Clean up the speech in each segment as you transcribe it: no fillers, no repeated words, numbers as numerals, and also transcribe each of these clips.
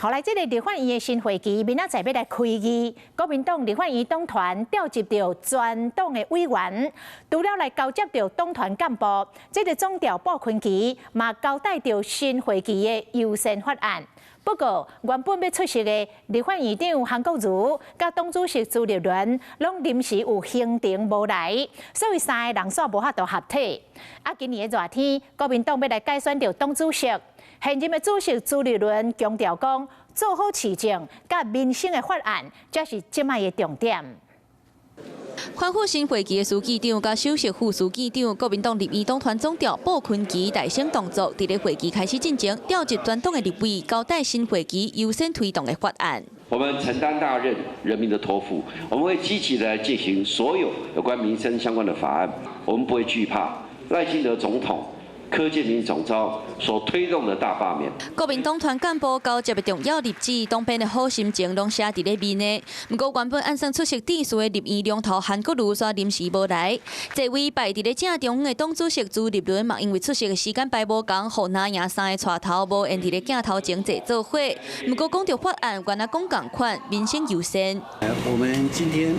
后来，这个立法院的新会期明仔载要来开议，国民党立法院党团调集到全党的委员，除了来交接到党团干部，这个总调鲍坤奇嘛交代到新会期的优先法案。不过，原本要出席的立法院长韩国瑜、甲党主席朱立伦，拢临时有行程无来，所以三个人煞无法度合体。今年的热天，国民党要来改选到党主席，现任的主席朱立伦强调讲，做好市政甲民生的法案，才是即卖的重点。宽护新会期的书记长甲首席副书记长，国民党立院党团总调鲍坤奇大声动作，伫咧会期开始进前，调集全党的立委，交代新会期优先推动的法案。我们承担大任，人民的托付，我们会积极的进行所有有关民生相关的法案，我们不会惧怕赖清德总统、柯建铭总召所推动的大罢免。国民党团干部交接的重要日子，党编的好心情拢写伫咧面呢。不过原本按算出席致辞的立院龙头韩国瑜煞临时无来，这位摆伫咧正中央的党主席朱立伦嘛，因为出席的时间排无共，互那赢三个带头无缘伫咧镜头前坐做伙。不过讲到法案，原来讲共款，民生优先。我们今天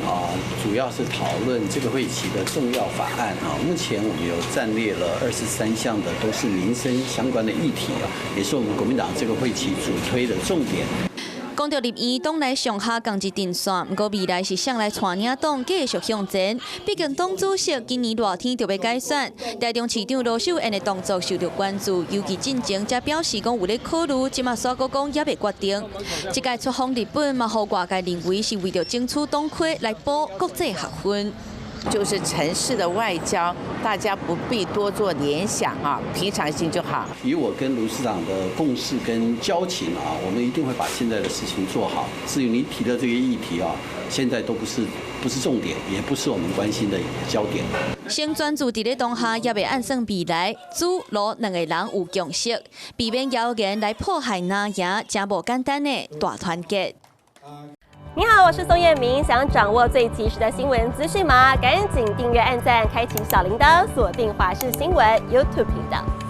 主要是讨论这个会期的重要法案目前我们有暂列了23项的，都是民生相关的议题也是我们国民党这个会期主推的重点。讲到立院党内上下共一阵线，不过未来是向来带领党继续向前。毕竟党主席今年热天就要改选，台中市长罗秀燕的动作受到关注，尤其进前才表示讲有咧考虑，即马煞搁讲也未决定。这届出访日本嘛，互外界认为是为了争取党魁来补国际学分。就是城市的外交，大家不必多做联想平常心就好。以我跟卢市长的共识跟交情我们一定会把现在的事情做好。至于你提的这个议题现在都不是重点，也不是我们关心的焦点。先专注伫咧当下，也未按算未来。朱罗两个人有共识，避免谣言来迫害那赢，真无简单的大团结。你好，我是宋彦明。想掌握最及时的新闻资讯吗？赶紧订阅、按赞、开启小铃铛，锁定华视新闻 YouTube 频道。